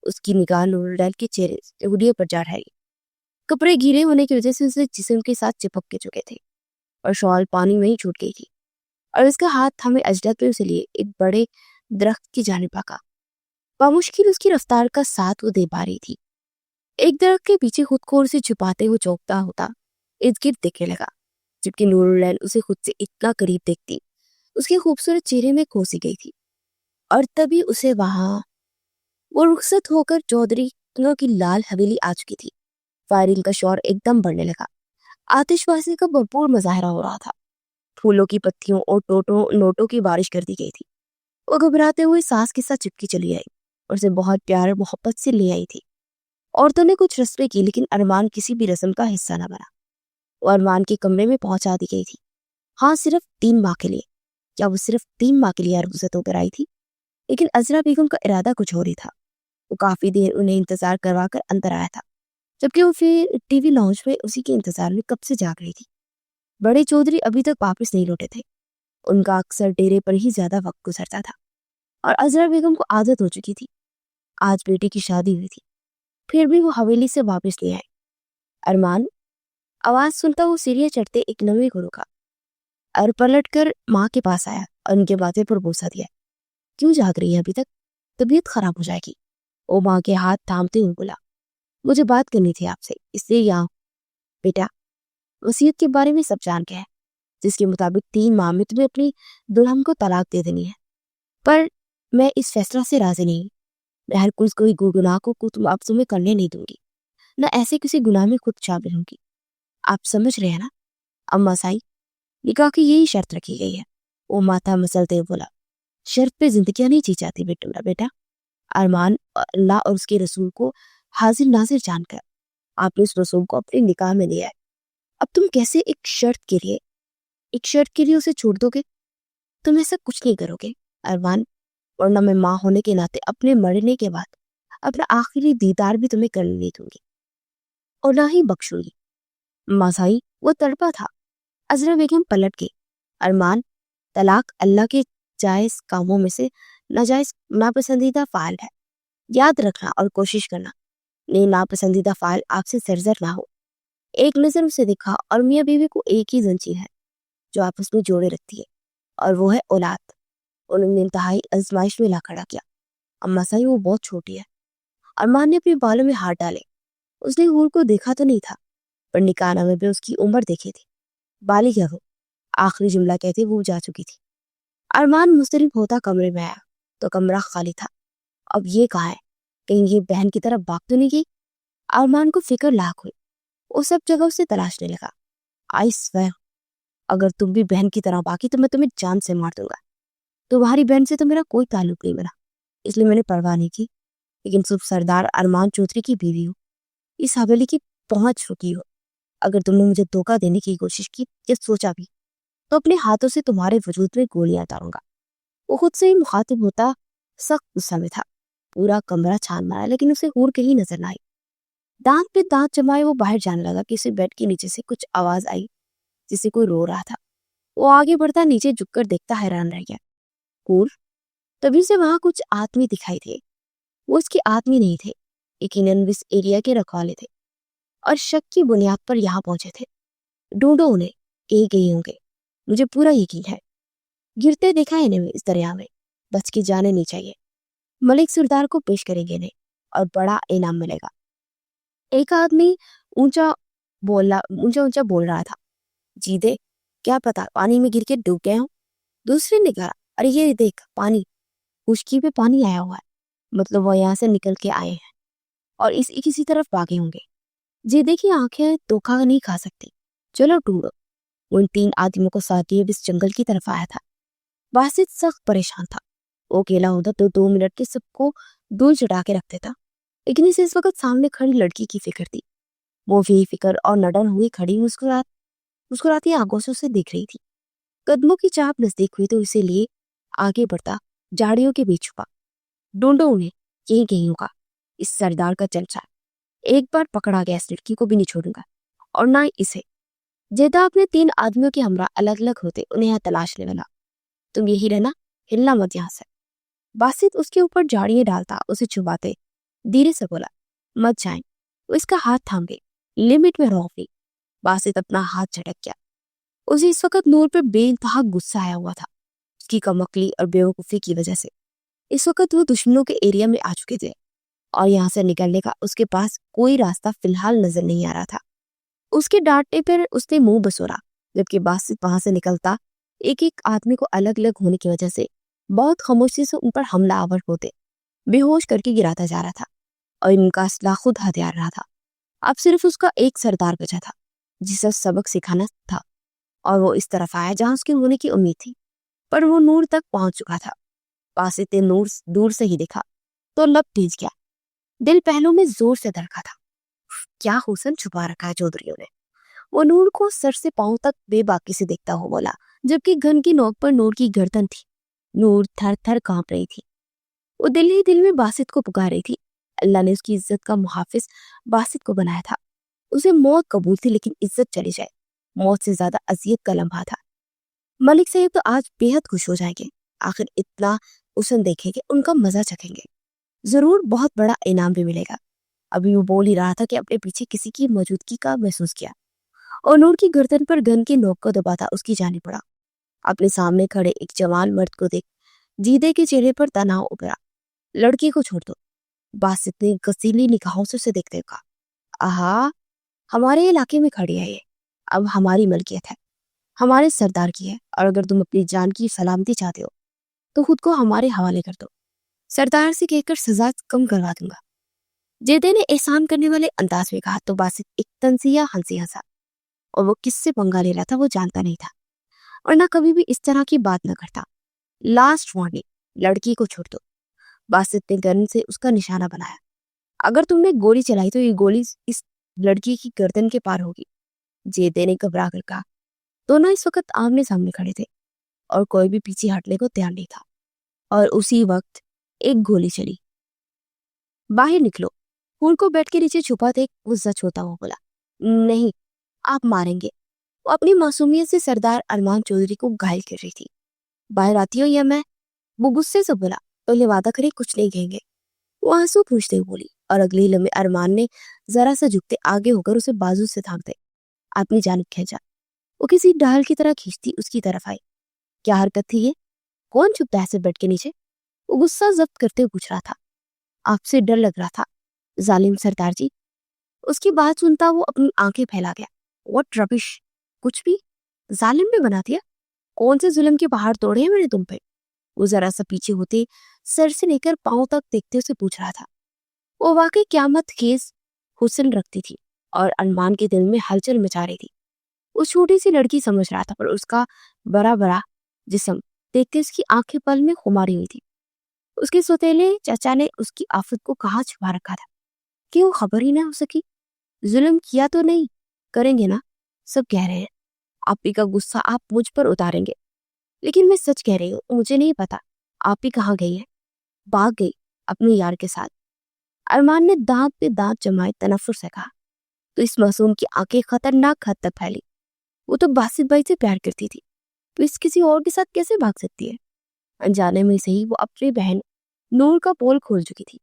اس کی نگاہ نورالعین کے چہرے سے پر جا ٹھہری۔ کپڑے گیلے ہونے کی وجہ سے اسے جسم کے ساتھ چپک کے چکے تھے، اور شال پانی میں ہی چھوٹ گئی تھی، اور اس کا ہاتھ تھامے اجدت پہ اسے لیے ایک بڑے درخت کی جانب بھاگا۔ بامشکل اس کی رفتار کا ساتھ وہ دے پا رہی تھی۔ ایک درخت کے پیچھے خود کو اسے چھپاتے ہوئے چوکتا ہوتا ارد گرد دیکھنے لگا، جبکہ نور العین اسے خود سے اتنا قریب دیکھتی اس کے خوبصورت چہرے میں کھوسی گئی تھی۔ اور تبھی اسے وہاں وہ رخصت ہو کر چودھری کی لال حویلی آ چکی تھی۔ فائرنگ کا شور ایک دم بڑھنے لگا، آتش بازی کا بھرپور مظاہرہ ہو رہا تھا، پھولوں کی پتیوں اور نوٹوں کی بارش کر دی گئی تھی۔ وہ گھبراتے ہوئے ساس کے ساتھ چپکی چلی آئی اور اسے بہت پیار اور محبت سے لے آئی تھی۔ عورتوں نے کچھ رسمیں کی لیکن ارمان کسی بھی رسم کا حصہ نہ بنا۔ وہ ارمان کے کمرے میں پہنچا دی گئی تھی، ہاں صرف 3 ماہ کے لیے۔ کیا وہ صرف 3 ماہ کے لیے رخصت ہو کر آئی تھی؟ لیکن عذرا بیگم کا ارادہ کچھ اور ہی تھا۔ وہ کافی دیر انہیں انتظار کروا کر اندر آیا تھا، جبکہ وہ پھر ٹی وی لاؤنج میں اسی کے انتظار میں کب سے جاگ رہی تھی۔ بڑے چودھری ابھی تک واپس نہیں لوٹے تھے، ان کا اکثر ڈیرے پر ہی زیادہ وقت گزرتا تھا، اور عذرا بیگم کو عادت ہو چکی تھی۔ آج بیٹی کی شادی ہوئی تھی، پھر بھی وہ حویلی سے واپس لے آئے۔ ارمان آواز سنتا وہ سیڑھیاں چڑھتے ایک لمحے کو رکا اور پلٹ کر ماں کے پاس آیا اور ان کے ماتھے پر بوسہ دیا۔ کیوں جاگ رہی ہے ابھی تک؟ طبیعت خراب ہو جائے گی۔ وہ ماں کے ہاتھ تھامتے ہوئے بولا، مجھے بات کرنی تھی آپ سے، اس لیے یہاں۔ بیٹا، وصیت کے بارے میں سب جان گیا ہے، جس کے مطابق 3 ماہ میں تمہیں اپنی دلہن کو طلاق دے دینی ہے، پر میں اس فیصلہ سے راضی نہیں۔ میں ہر کوئی گناہ کو تمہیں کرنے نہیں دوں گی، نہ ایسے کسی گناہ میں خود شامل ہوں گی۔ آپ سمجھ رہے ہیں نا؟ اماں سائی، نکاح کی یہی شرط رکھی گئی ہے۔ وہ ماتھا مسلتے بولا، شرط پہ زندگیاں نہیں جی جاتی بیٹا۔ ارمان اللہ اور اس کے رسول کو حاضر ناظر جان کر آپ نے اس رسول کو اپنے نکاح میں لیا ہے۔ اب تم کیسے ایک شرط کے لیے اسے چھوڑ دو گے؟ تم ایسا کچھ نہیں کرو گے ارمان، ورنہ میں ماں ہونے کے ناطے اپنے مرنے کے بعد اپنا آخری دیدار بھی تمہیں کرنے نہیں دوں گی اور نہ ہی بخشوں گی۔ ماسائی، وہ تڑپا تھا۔ عذرا بیگم پلٹ گئی۔ ارمان، طلاق اللہ کے جائز کاموں میں سے ناپسندیدہ فعل ہے، یاد رکھنا اور کوشش کرنا یہ ناپسندیدہ فعل آپ سے سرزر نہ ہو۔ ایک نظر اسے دکھا اور میاں بیوی کو ایک ہی زنجیر ہے جو آپس میں جوڑے رکھتی ہے، اور وہ ہے اولاد۔ انہوں نے انتہائی آزمائش میں لا کھڑا کیا۔ اماں سائی، وہ بہت چھوٹی ہے۔ ارمان نے اپنے بالوں میں ہاتھ ڈالے۔ اس نے حور کو دیکھا تو نہیں تھا، پر نکاح نامے میں اس کی عمر دیکھی تھی۔ بالغ ہے وہ، آخری جملہ کہتے وہ جا چکی تھی۔ ارمان مضطرب ہوتا کمرے میں آیا تو کمرہ خالی تھا۔ اب یہ کہاں ہے؟ کہیں یہ بہن کی طرف بھاگ تو نہیں گئی؟ ارمان کو فکر لاحق ہوئی۔ وہ سب جگہ اسے تلاشنے لگا۔ آئی سویر، اگر تم بھی بہن کی طرح باقی تو میں تمہیں جان سے مار دوں گا۔ تمہاری بہن سے تو میرا کوئی تعلق نہیں بنا، اس لیے میں نے پرواہ نہیں کی، لیکن صرف سردار ارمان چودھری کی بیوی ہو، اس حویلی کی پہنچ چکی ہو۔ اگر تم نے مجھے دھوکہ دینے کی کوشش کی یا سوچا بھی تو اپنے ہاتھوں سے تمہارے وجود میں گولیاں ڈالوں گا۔ وہ خود سے ہی مخاطب ہوتا سخت غصہ میں تھا۔ پورا کمرہ چھان مارا لیکن اسے حور کہیں نظر نہ آئی۔ دانت پہ دانت جمائے وہ باہر جانے لگا کہ اسے بیڈ کے نیچے سے کچھ آواز آئی، جسے کوئی رو رہا تھا۔ وہ آگے بڑھتا نیچے جھک کر دیکھتا حیران رہ گیا۔ حور، تبھی سے وہاں کچھ آدمی دکھائی تھے۔ وہ اس کے آدمی نہیں تھے، یقیناً اس ایریا کے رکھوالے تھے اور شک کی بنیاد پر یہاں پہنچے تھے۔ ڈھونڈو انہیں، ایک ہی ہوں گے، مجھے پورا یقین ہے۔ گرتے دیکھا ہے انہیں اس دریا میں، بچ کے جانے نہیں چاہیے۔ ملک سردار کو پیش کریں گے انہیں اور بڑا انعام ملے گا۔ ایک آدمی اونچا اونچا بول رہا تھا، جی دے، کیا پتا پانی میں گر کے ڈوب گئے ہوں۔ دوسرے نے کہا، ارے یہ دیکھ پانی، خشکی پہ پانی آیا ہوا ہے، مطلب وہ یہاں سے نکل کے آئے ہیں اور اسی کسی طرف بھاگے ہوں گے۔ جی دیکھیے، آنکھیں دھوکہ نہیں کھا سکتی، چلو ڈھونڈو۔ وہ ان 3 آدمیوں کو ساتھ لیے اس جنگل کی طرف آیا تھا۔ باسط سخت پریشان تھا۔ وہ اکیلا ہوتا تو 2 منٹ کے سب کو دور چٹا کے رکھ دیتا، لیکن اسے اس وقت سامنے کھڑی لڑکی کی فکر تھی۔ وہ بھی فکر اور نڈن ہوئی کھڑی مسکراتی آنکھوں سے اسے دیکھ رہی تھی۔ قدموں کی چاپ نزدیک ہوئی تو اسے لیے آگے بڑھتا جھاڑیوں کے بیچ چھپا۔ ڈھونڈو انہیں، یہی کہیں ہوگا، اس سردار کا چلچا۔ ایک بار پکڑا گیا اس لڑکی کو بھی نہیں چھوڑوں گا، اور نہ اسے۔ جیدا اپنے 3 آدمیوں کے ہمراہ الگ الگ ہوتے انہیں یہاں تلاشنے لگا۔ تم یہی رہنا، ہلنا مت یہاں سے۔ باسط اس کے اوپر جھاڑیاں ڈالتا اسے چھپاتے دھیرے سے بولا، مت جائیں۔ وہ اس کا ہاتھ تھام گئی، لمٹ میں رہ گئی۔ باسط اپنا ہاتھ جھٹک گیا۔ اسے اس وقت نور پہ بے انتہا غصہ آیا ہوا تھا، اس کی کمکلی اور بیوقوفی کی وجہ سے۔ اس وقت وہ دشمنوں کے ایریا میں آ چکے تھے اور یہاں سے نکلنے کا اس کے پاس کوئی راستہ فی الحال نظر نہیں آ رہا تھا۔ اس کے ڈانٹنے پر اس نے منہ بسورا، جبکہ باسط وہاں سے نکلتا ایک ایک آدمی کو الگ الگ ہونے کی وجہ سے بہت خاموشی سے ان پر حملہ آور ہوتے بے ہوش کر کے گراتا جا رہا تھا، اور ان کا اسلحہ خود ہتھیار رہا تھا۔ اب صرف اس کا ایک سردار بچا تھا جسے سبق سکھانا تھا، اور وہ اس طرف آیا جہاں اس کے ہونے کی امید تھی، پر وہ نور تک پہنچ چکا تھا۔ باسط نے نور دور سے ہی دیکھا تو لب ٹھیک گیا، دل پہلو میں زور سے دھڑکا تھا۔ کیا حسن چھپا رکھا ہے چودھریوں نے؟ وہ نور کو سر سے پاؤں تک بے باکی سے دیکھتا ہو بولا، جبکہ گن کی نوک پر نور کی گردن تھی۔ نور تھر تھر کانپ رہی تھی، وہ دل ہی دل میں باسط کو پکار رہی تھی۔ اللہ نے اس کی عزت کا محافظ باسط کو بنایا تھا۔ اسے موت قبول تھی، لیکن عزت چلی جائے موت سے زیادہ اذیت کا لمحہ تھا۔ ملک صاحب تو آج بے حد خوش ہو جائیں گے، آخر اتنا حسن دیکھیں گے، ان کا مزہ چکھیں گے، ضرور بہت بڑا انعام بھی ملے گا۔ ابھی وہ بول ہی رہا تھا کہ اپنے پیچھے کسی کی موجودگی کا محسوس کیا، اور نور کی گردن پر گن کی نوک کو دباتا اس کی جانب بڑھا۔ اپنے سامنے کھڑے ایک جوان مرد کو دیکھ جیدے کے چہرے پر تناؤ ابھرا۔ لڑکی کو چھوڑ دو، باسط نے غسیلی نگاہوں سے اسے دیکھتے کہا۔ آہا، ہمارے علاقے میں کھڑی ہے یہ، اب ہماری ملکیت ہے، ہمارے سردار کی ہے، اور اگر تم اپنی جان کی سلامتی چاہتے ہو تو خود کو ہمارے حوالے کر دو، سردار سے کہہ کر سزا کم کروا دوں گا۔ جیدے نے احسان کرنے والے انداز میں کہا تو باسط ایک طنزیہ ہنسی ہنسا، اور وہ کس سے پنگا لے رہا تھا وہ جانتا نہیں تھا، اور نہ کبھی بھی اس طرح کی بات نہ کرتا۔ لاسٹ وارننگ، لڑکی کو چھوڑ دو۔ باسط نے گن سے اس کا نشانہ بنایا۔ اگر تم نے گولی چلائی تو یہ گولی اس لڑکی کی گردن کے پار ہوگی۔ جیدے نے گھبرا کر کہا۔ دونوں اس وقت آمنے سامنے کھڑے تھے، اور کوئی بھی پیچھے ہٹنے کو تیار نہیں تھا، اور اسی وقت ایک گولی چلی۔ باہر نکلو، پھول کو بیٹھ کے نیچے چھپا دیکھ وہ سچ ہوتا ہوا بولا۔ نہیں، آپ ماریں گے۔ وہ اپنی معصومیت سے سردار ارمان چودھری کو گھائل کر رہی تھی۔ باہر آتی ہو یا میں؟ وہ غصے سے بولا۔ پہلے وعدہ کرے کچھ نہیں کہیں گے، وہ آنسو پوچھتے بولی، اور اگلی لمحے ارمان نے ذرا سا جھکتے آگے ہو کر اسے بازو سے تھام دے اپنی جانب کھینچا۔ وہ کسی ڈال کی طرح کھینچتی اس کی طرف آئی۔ کیا حرکت تھی یہ؟ کون چھپتا ہے ایسے بیڈ کے نیچے؟ وہ غصہ ضبط کرتے پوچھ رہا تھا۔ آپ سے ڈر لگ رہا تھا ظالم سردار جی۔ اس کی بات سنتا وہ اپنی آنکھیں پھیلا گیا۔ واٹ ربش، کچھ بھی ظالم میں بنا دیا؟ کون سے ظلم کے پہاڑ توڑے ہیں میں نے تم پہ؟ وہ ذرا سا پیچھے ہوتے سر سے لے کر پاؤں تک دیکھتے اسے پوچھ رہا تھا۔ وہ واقعی قیامت خیز حسن رکھتی تھی، اور ارمان کے دل میں ہلچل مچا رہی تھی۔ اس چھوٹی سی لڑکی سمجھ رہا تھا، پر اس کا بڑا بڑا جسم دیکھتے اس کی آنکھیں پل میں خماری ہوئی تھی۔ اس کے سوتیلے چچا نے اس کی آفت کو کہاں چھپا رکھا تھا کہ وہ خبر ہی نہ ہو سکی۔ ظلم کیا تو نہیں، کریں گے نا، سب کہہ رہے ہیں۔ آپ ہی کا غصہ آپ مجھ پر اتاریں گے، لیکن میں سچ کہہ رہی ہوں، مجھے نہیں پتا آپ ہی کہاں گئی ہے۔ بھاگ گئی اپنے یار کے ساتھ۔ ارمان نے دانت پہ دانت جمائے تنفر سے کہا۔ تو اس معصوم کی آنکھیں خطرناک حد تک پھیلی۔ وہ تو باسط بھائی سے پیار کرتی تھی، تو اس کسی اور کے ساتھ کیسے بھاگ سکتی ہے؟ انجانے میں سے ہی وہ اپنی بہن نور کا پول کھول چکی تھی۔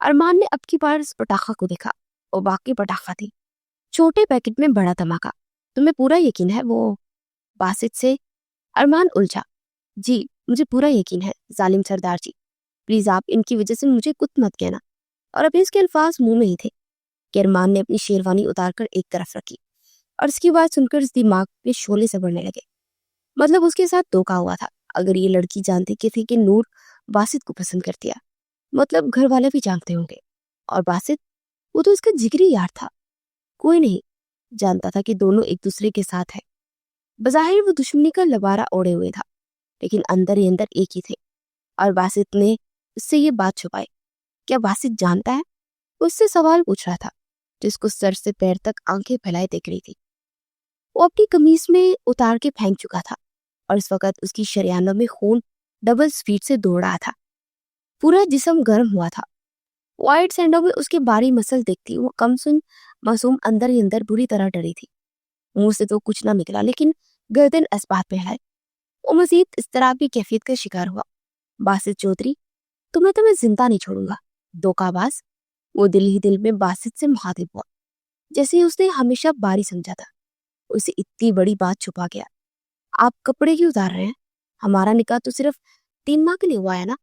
ارمان نے اب کی بار اس پٹاخہ کو دیکھا، وہ باقی پٹاخہ تھی، چھوٹے پیکٹ میں بڑا دھماکہ۔ تمہیں پورا یقین ہے وہ باسط سے؟ ارمان الجھا۔ جی مجھے پورا یقین ہے ظالم سردار جی، پلیز آپ ان کی وجہ سے مجھے کچھ مت کہنا۔ اور ابھی اس کے الفاظ منہ میں ہی تھے کہ ارمان نے اپنی شیروانی اتار کر ایک طرف رکھی، اور اس کی بات سن کر اس دماغ پہ شعلے سے بڑھنے لگے۔ مطلب اس کے ساتھ دھوکا ہوا تھا۔ اگر یہ لڑکی جانتی تھی کہ نور باسط کو پسند کر دیا، مطلب گھر والے بھی جانتے ہوں گے، اور باسط وہ تو اس کا جگری یار تھا۔ کوئی نہیں جانتا تھا کہ دونوں ایک دوسرے کے ساتھ ہیں۔ بظاہر وہ دشمنی کا لبارہ اوڑے ہوئے تھا، لیکن اندر ہی اندر ایک ہی تھے۔ اور باسط نے اس سے یہ بات چھپائی۔ کیا باسط جانتا ہے؟ وہ اس سے سوال پوچھ رہا تھا، جس کو سر سے پیر تک آنکھیں پھیلائے دیکھ رہی تھی۔ وہ اپنی قمیص میں اتار کے پھینک چکا تھا، اور اس وقت اس کی شریانوں میں خون ڈبل سپیڈ سے دوڑ رہا تھا۔ پورا جسم گرم ہوا تھا۔ وائٹ سینڈوں میں اس کے باری مسل دیکھتی وہ کم سن معصوم اندر ہی اندر بری طرح ڈری تھی۔ منہ سے تو کچھ نہ نکلا، لیکن گردن اسبات پہ ہلائے۔ وہ مزید اضطراب کی کیفیت کا شکار ہوا۔ باسط چودھری، تمہیں تو میں زندہ نہیں چھوڑوں گا، دھوکہ باز۔ وہ دل ہی دل میں باسط سے مخاطب ہوا، جیسے اس نے ہمیشہ باری سمجھا تھا۔ اسے اتنی بڑی بات چھپا گیا۔ آپ کپڑے کیوں اتار رہے ہیں؟ ہمارا نکاح تو صرف 3 ماہ کے لیے ہوا ہے نا،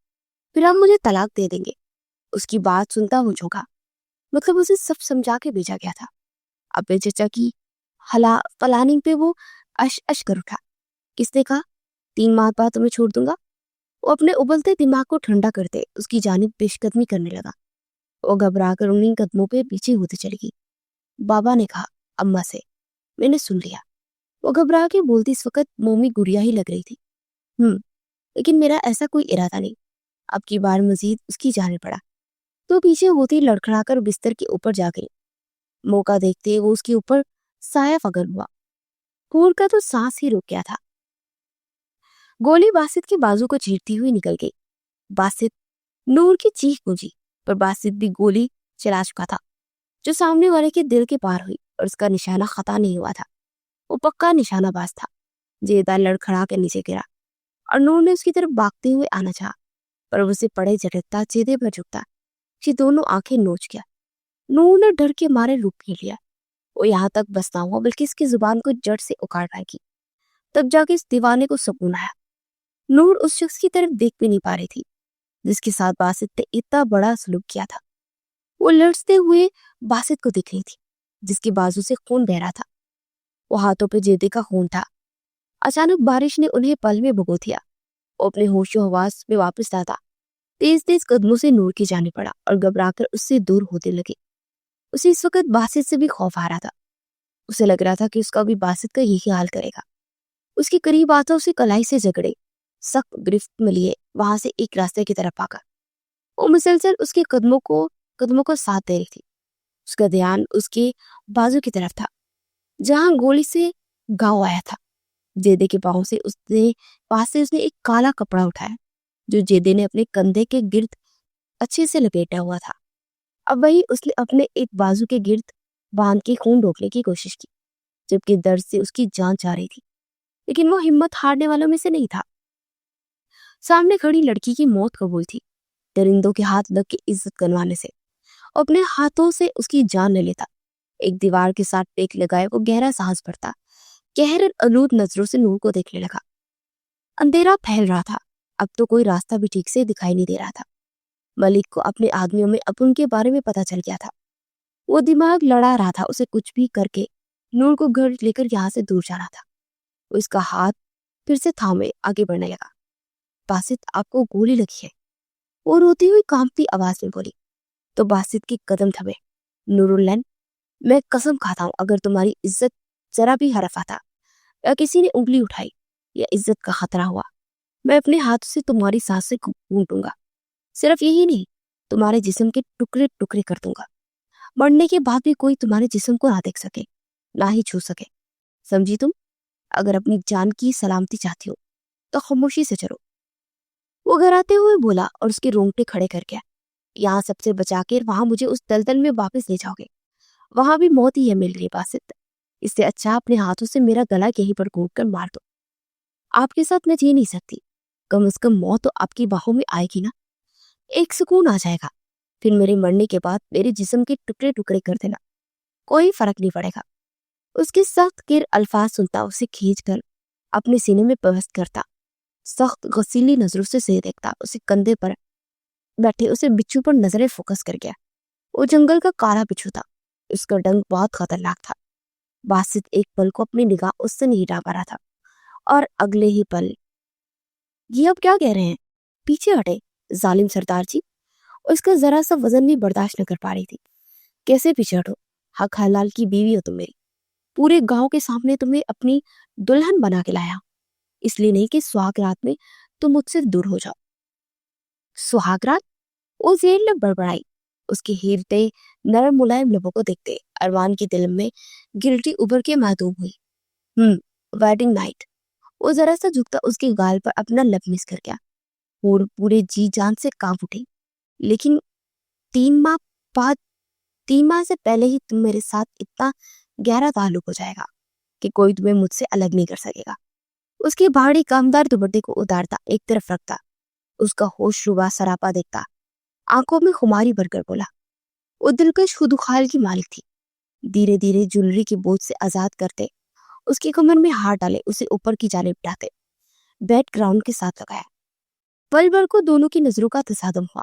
پھر آپ مجھے طلاق دے دیں گے۔ اس کی بات سنتا وہ جھونکا، مطلب اسے سب سمجھا کے بھیجا گیا تھا۔ ابے چچا کی پلاننگ پہ وہ اش کر اٹھا۔ کس نے کہا 3 ماہ بعد تمہیں چھوڑ دوں گا؟ وہ اپنے ابلتے دماغ کو ٹھنڈا کرتے اس کی جانب پیش قدمی کرنے لگا۔ وہ گھبرا کر انہیں قدموں پہ پیچھے ہوتی چلی گئی۔ بابا نے کہا اماں سے، میں نے سن لیا۔ وہ گھبرا کے بولتی اس وقت مومی گڑیا ہی لگ رہی تھی۔ لیکن میرا ایسا کوئی ارادہ نہیں۔ اب کی بار مزید اس کی جانب پڑا تو پیچھے ہوتی لڑکھڑا کر بستر کے اوپر جا گئی۔ موقع دیکھتے وہ اس کے اوپر سایہ فگن ہوا۔ پھول کا تو سانس ہی رک گیا تھا۔ گولی باسط کے بازو کو چیرتی ہوئی نکل گئی۔ باسط، نور کی چیخ گونجی، پر باسط بھی گولی چلا چکا تھا جو سامنے والے کے دل کے پار ہوئی، اور اس کا نشانہ خطا نہیں ہوا تھا۔ وہ پکا نشانہ باز تھا۔ جیدہ لڑکھڑا کے نیچے گرا اور نور نے اس کی طرف بھاگتے ہوئے آنا چاہا، پر اسے پڑے جھٹکتا جیدے پر جھکتا اس دونوں آنکھیں نوچ گیا۔ نور نے ڈر کے مارے روپ پھیر لیا۔ وہ یہاں تک بس نہ ہوا بلکہ اس کی زبان کو جڑ سے اکاڑ پائے گی۔ تب جا کے اس دیوانے کو سکون آیا۔ نور اس شخص کی طرف دیکھ بھی نہیں پا رہی تھی جس کے ساتھ باسط نے اتنا بڑا سلوک کیا تھا۔ وہ لڑتے ہوئے باسط کو دیکھ رہی تھی جس کے بازو سے خون بہ رہا تھا۔ وہ ہاتھوں پہ جیدے کا خون تھا۔ اچانک بارش نے انہیں پل میں بھگو دیا۔ وہ اپنے ہوش و حواس میں واپس آتا تیز تیز قدموں سے نور کی جانب پڑا اور گھبرا کر اس سے دور ہوتے لگے۔ اسے اس وقت باسط سے بھی خوف آ رہا تھا۔ اسے لگ رہا تھا کہ اس کا بھی باسط کا یہی حال کرے گا۔ اس کے قریب آتا اسے کلائی سے جگڑے، سخت گرفت میں لیے وہاں سے ایک راستے کی طرف آگا۔ وہ مسلسل اس کے قدموں کو ساتھ دے رہی تھی۔ اس کا دھیان اس کے بازو کی طرف تھا جہاں گولی سے گھاؤ آیا تھا۔ جیدے کے پاؤں سے اس نے ایک کالا کپڑا اٹھایا جو جیدے نے اپنے کندھے کے گرد اچھے سے لپیٹا ہوا تھا۔ اب وہی اس نے اپنے ایک بازو کے گرد باندھ کے خون روکنے کی کوشش کی، جبکہ درد سے اس کی جان چاہ رہی تھی، لیکن وہ ہمت ہارنے والوں میں سے نہیں تھا۔ سامنے کھڑی لڑکی کی موت قبول تھی۔ درندوں کے ہاتھ لگ کے عزت کروانے سے اپنے ہاتھوں سے اس کی جان لے لیتا۔ ایک دیوار کے ساتھ ٹیک لگائے وہ گہرا سانس بھرتا، قہر آلود نظروں سے نور کو دیکھنے لگا۔ اندھیرا پھیل رہا تھا، اب تو کوئی راستہ بھی ٹھیک سے دکھائی نہیں دے رہا تھا۔ ملک کو اپنے آدمیوں میں اب ان کے بارے میں پتا چل گیا تھا۔ وہ دماغ لڑا رہا تھا اسے کچھ بھی کر کے نور کو گھر لے کر یہاں سے دور جانا تھا۔ وہ اس کا ہاتھ پھر سے تھامے آگے بڑھنے لگا۔ باسط، آپ کو گولی لگی ہے، وہ روتی ہوئی کانپتی آواز میں بولی۔ تو باسط کی قدم تھمے۔ نور العین، میں قسم کھاتا ہوں اگر تمہاری عزت ذرا بھی حرف آتا یا کسی نے انگلی اٹھائی یا عزت کا خطرہ ہوا، میں اپنے ہاتھ سے تمہاری سانسیں گھونٹوں گا۔ صرف یہی نہیں، تمہارے جسم کے ٹکڑے ٹکڑے کر دوں گا۔ مرنے کے بعد بھی کوئی تمہارے جسم کو نہ دیکھ سکے، نہ ہی چھو سکے، سمجھی تم؟ اگر اپنی جان کی سلامتی چاہتی ہو تو خاموشی سے چلو۔ وہ گھراتے ہوئے بولا اور اس کے رونگٹے کھڑے کر گیا۔ یہاں سب سے بچا کے وہاں مجھے اس دلدل میں واپس لے جاؤ گے، وہاں بھی موت ہی ہے میرے لیے باسط۔ اس سے اچھا اپنے ہاتھوں سے میرا گلا یہیں پر گھونٹ کر مار دو۔ آپ کے ساتھ میں جی نہیں سکتی، کم از کم موت تو آپ کی باہوں میں آئے گی نا، ایک سکون آ جائے گا۔ پھر میرے مرنے کے بعد میرے جسم کے ٹکڑے ٹکڑے کر دینا، کوئی فرق نہیں پڑے گا۔ اس کے سخت گر الفاظ سنتا اسے کھینچ کر اپنے سینے میں پیوست کرتا، سخت غسیلی نظروں سے دیکھتا، اسے کندھے پر بیٹھے اسے بچھو پر نظریں فوکس کر گیا۔ وہ جنگل کا کالا بچھو تھا، اس کا ڈنگ بہت خطرناک تھا۔ باسط ایک پل کو اپنی نگاہ اس سے نہیں ہٹا پا رہا تھا، اور اگلے ہی پل یہ اب کیا کہہ رہے ہیں، پیچھے ہٹے ظالم سردار جی۔ اس کا ذرا سا وزن بھی برداشت نہ کر پا رہی تھی۔ کیسے پیچھے ہٹو؟ حق حلال کی بیوی ہو تم میری، پورے گاؤں کے سامنے تمہیں اپنی دلہن بنا کے لایا، اس لیے نہیں کہ سہاگ رات میں تم مجھ سے دور ہو جاؤ۔ سہاگ رات؟ وہ زیر لب بڑبڑائی۔ اس کے ہیرتے نرم ملائم لبوں کو دیکھتے ارمان کی دل میں گلٹی ابھر کے محدوب ہوئی۔ Wedding night. وہ ذرا سا جھکتا اس کے گال پر اپنا لب مس کر گیا۔ پورے جی جان سے کانپ اٹھی۔ لیکن 3 ماہ سے پہلے ہی تم میرے ساتھ اتنا گہرا تعلق ہو جائے گا کہ کوئی تمہیں مجھ سے الگ نہیں کر سکے گا۔ اس کے بھاری کامدار دوپٹے کو اتارتا ایک طرف رکھتا، اس کا ہوش ربا سراپا دیکھتا، آنکھوں میں خماری بھر کر بولا۔ وہ دلکش خودخال کی مالک تھی۔ دھیرے دھیرے جولری کے بوجھ سے آزاد کرتے اس کی کمر میں ہاتھ ڈالے، اسے اوپر کی جانب اٹھاتے بیک گراؤنڈ کے ساتھ لگایا۔ پل بھر کو دونوں کی نظروں کا تصادم ہوا۔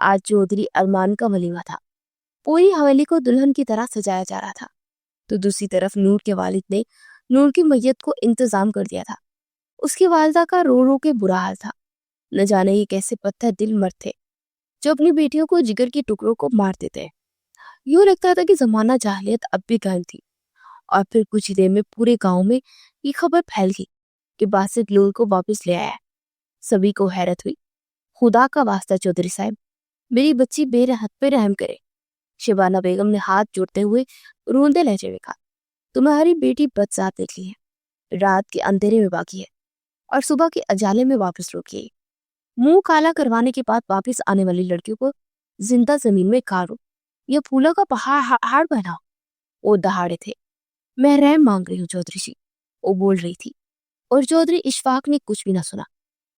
آج چودھری ارمان کا ولیمہ تھا، پوری حویلی کو دلہن کی طرح سجایا جا رہا تھا۔ تو دوسری طرف نور کے والد نے نور کی میت کو انتظام کر دیا تھا۔ اس کی والدہ کا رو رو کے برا حال تھا۔ نہ جانے یہ کیسے پتھر دل مرد تھے جو اپنی بیٹیوں کو جگر کے ٹکڑوں کو مار دیتے ہیں۔ یوں لگتا تھا کہ زمانہ جاہلیت اب بھی قائم تھی۔ اور پھر کچھ دیر میں پورے گاؤں میں یہ خبر پھیل گئی کہ باسط نور کو واپس لے آیا ہے۔ سبھی کو حیرت ہوئی۔ خدا کا واسطہ چودھری صاحب، میری بچی بے رحمت پہ رحم کرے۔ شبانہ بیگم نے ہاتھ جوڑتے ہوئے روندے لہجے میں کہا، تمہاری بیٹی بدذات نکلی ہے، رات کے اندھیرے میں باقی ہے اور صبح کے اجالے میں واپس روکی ہے۔ منہ کالا کروانے کے بعد واپس آنے والی لڑکیوں کو زندہ زمین میں کارو یا پھولوں کا پہاڑ بناؤ۔ وہ دہاڑے تھے۔ میں رحم مانگ رہی ہوں چودھری جی، وہ بول رہی تھی، اور چودھری اشفاق نے کچھ بھی نہ سنا۔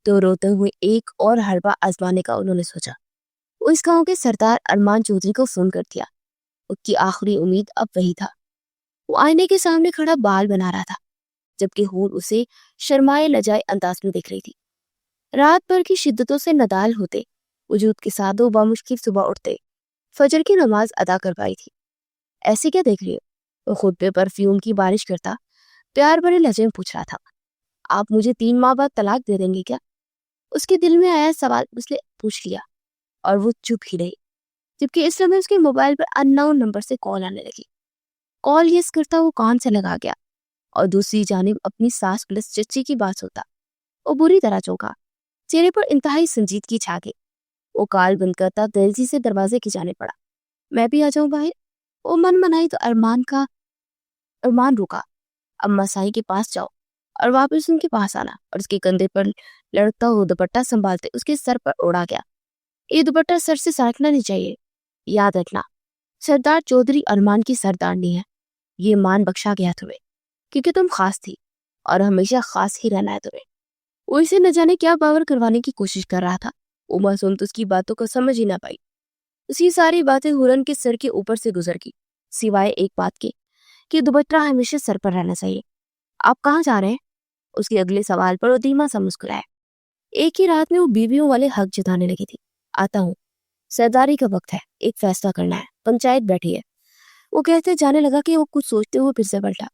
تو روتے ہوئے ایک اور حربہ آزمانے کا انہوں نے سوچا۔ وہ اس گاؤں کے سردار ارمان چودھری کو فون کر دیا۔ اس کی آخری امید اب وہی تھا۔ وہ آئینے کے سامنے کھڑا بال بنا رہا تھا، جبکہ حور اسے شرمائے لجائے انداز میں دیکھ رہی تھی۔ رات بھر کی شدتوں سے ندال ہوتے، وجود کے ساتھ وہ بامشکل صبح اٹھتے، فجر کی نماز ادا کر پائی تھی۔ ایسے کیا دیکھ رہی ہو؟ وہ خود پہ پرفیوم کی بارش کرتا پیار بھرے لہجے میں پوچھ رہا تھا۔ آپ مجھے 3 ماہ بعد طلاق دے دیں گے کیا؟ اس کے دل میں آیا سوال اس نے پوچھ لیا، اور وہ چپ ہی رہی، جبکہ اس لمحے اس کے موبائل پر ان نون نمبر سے کال آنے لگی۔ کال یس کرتا وہ کان سے لگا گیا، اور دوسری جانب اپنی ساس پلس چچی کی بات سنتا۔ وہ بری طرح چونکا، چہرے پر انتہائی سنجیدگی چھا گئی۔ وہ کال بند کرتا تیزی سے دروازے کی جانب پڑا۔ میں بھی آ جاؤں باہر؟ وہ من منائی تو ارمان رکا۔ اما سائی کے پاس جاؤ اور واپس ان کے پاس آنا، اور اس کے کندھے پر لڑکتا ہوا دوپٹہ سنبھالتے اس کے سر پر اڑا گیا۔ یہ دوپٹہ سر سے سرکنا نہیں چاہیے، یاد رکھنا، سردار چودھری ارمان کی سردارنی ہے۔ یہ مان بخشا گیا تمہیں کیونکہ تم خاص تھی، اور ہمیشہ خاص ہی رہنا ہے تمہیں۔ وہ اسے نہ جانے کیا باور کروانے کی کوشش کر رہا تھا۔ وہ معصوم تو اس کی باتوں کو سمجھ ہی نہ پائی۔ اس کی ساری باتیں ہورن کے سر کے اوپر سے گزر گئی، سوائے ایک بات کے کہ دوپٹہ ہمیشہ سر پر رہنا چاہیے۔ آپ کہاں جا رہے ہیں؟ اس کے اگلے سوال پر وہ دھیما سا مسکرایا۔ ایک ہی رات میں وہ بیویوں والے حق جتانے لگی تھی۔ آتا ہوں، سرداری کا وقت ہے، ایک فیصلہ کرنا ہے، پنچایت بیٹھی ہے۔ وہ کہتے جانے لگا کہ وہ کچھ سوچتے ہوئے پھر سے پلٹا۔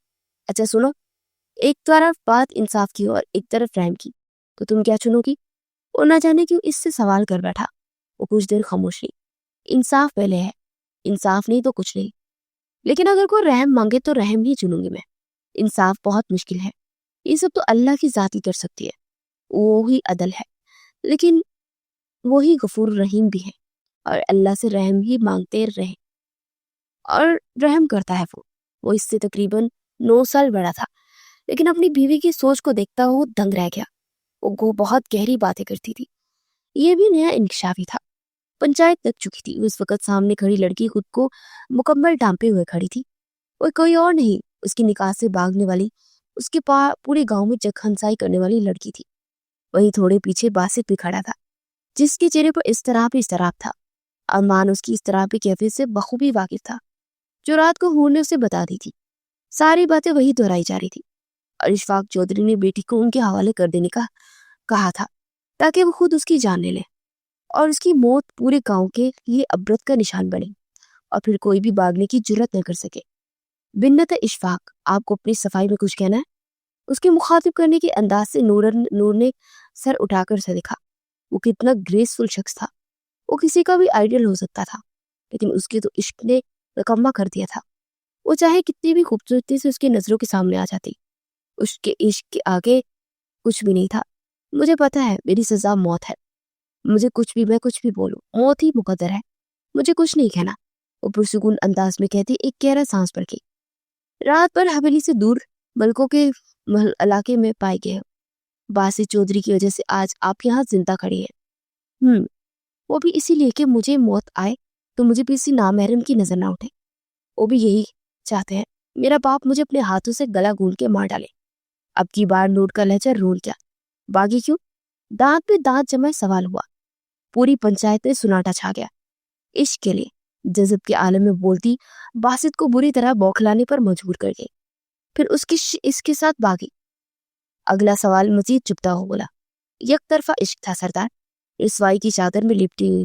اچھا سنو، ایک طرف بات انصاف کی اور ایک طرف رحم کی، تو تم کیا چنو گی؟ وہ نہ جانے کیوں اس سے سوال کر بیٹھا۔ وہ کچھ دیر خاموش رہی۔ انصاف پہلے ہے، انصاف نہیں تو کچھ نہیں، لیکن اگر کوئی رحم مانگے تو رحم ہی چنوں گی میں۔ انصاف بہت مشکل ہے، یہ سب تو اللہ کی ذات ہی کر سکتی ہے، وہی عدل ہے، لیکن وہی غفور رحیم بھی ہے، اور اللہ سے رحم ہی مانگتے رہے، اور رحم کرتا ہے۔ وہ اس سے تقریباً 9 سال بڑا تھا، لیکن اپنی بیوی کی سوچ کو دیکھتا ہوا دنگ رہ گیا۔ وہ بہت گہری باتیں کرتی تھی، یہ بھی نیا انکشافی تھا۔ پنچایت لگ چکی تھی۔ اس وقت سامنے کھڑی لڑکی خود کو مکمل ڈانپے ہوئے کھڑی تھی۔ وہ کوئی اور نہیں، اس کی نکاح سے بھاگنے والی، اس کے پورے گاؤں میں جگ ہنسائی کرنے والی لڑکی تھی۔ وہیں تھوڑے پیچھے باسط بھی کھڑا تھا، جس کے چہرے پر اضطراب تھا۔ ارمان اس کی اضطرابی کیفیت سے بخوبی واقف تھا، جو رات کو حور نے اسے بتا دی تھی۔ ساری باتیں وہی دہرائی جا رہی تھی، اور اشفاق چودھری نے بیٹی کو ان کے حوالے کر دینے کا کہا تھا تاکہ وہ خود اس کی جان لے لے، اور اس کی موت پورے گاؤں کے لیے عبرت کا نشان بنے، اور پھر کوئی بھی بھاگنے کی جرت نہ کر سکے۔ بنت اشفاق، آپ کو اپنی صفائی میں کچھ کہنا ہے؟ اس کے مخاطب کرنے کے انداز سے نور نے سر اٹھا کر اسے دیکھا۔ وہ کتنا گریسفل شخص تھا، وہ کسی کا بھی آئیڈیل ہو سکتا تھا، لیکن اس کے تو عشق نے رقمہ کر دیا تھا۔ وہ چاہے کتنی بھی خوبصورتی سے اس کی نظروں کے سامنے آ جاتی، اس کے عشق کے آگے کچھ بھی نہیں تھا۔ مجھے پتا ہے میری سزا موت ہے، میں کچھ بھی بولوں، موت ہی مقدر ہے، مجھے کچھ نہیں کہنا، وہ پرسکون انداز میں کہتی ایک گہرا سانس بھر کے۔ رات بھر حویلی سے دور ملکوں کے علاقے میں پائے گئے باسط چودھری کی وجہ سے آج آپ یہاں زندہ کھڑی ہیں۔ وہ بھی اسی لیے کہ مجھے موت آئے تو مجھے بھی اسی نامحرم کی نظر نہ اٹھے۔ وہ بھی یہی چاہتے ہیں میرا باپ مجھے اپنے ہاتھوں سے گلا گھونٹ کے مار ڈالے۔ اب کی بار نور کا لہجہ رول کیا، باغی کیوں؟ دانت پہ دانت جمائے سوال ہوا۔ پوری پنچایت میں سناٹا چھا گیا۔ عشق کے لیے جذب کے عالم میں بولتی باسط کو بری طرح بوکھلانے پر مجبور کر گئی، پھر اس کے ساتھ باغی۔ اگلا سوال مزید چپتا ہو بولا، یک طرفہ عشق تھا سردار، رسوائی کی چادر میں لپٹی ہوئی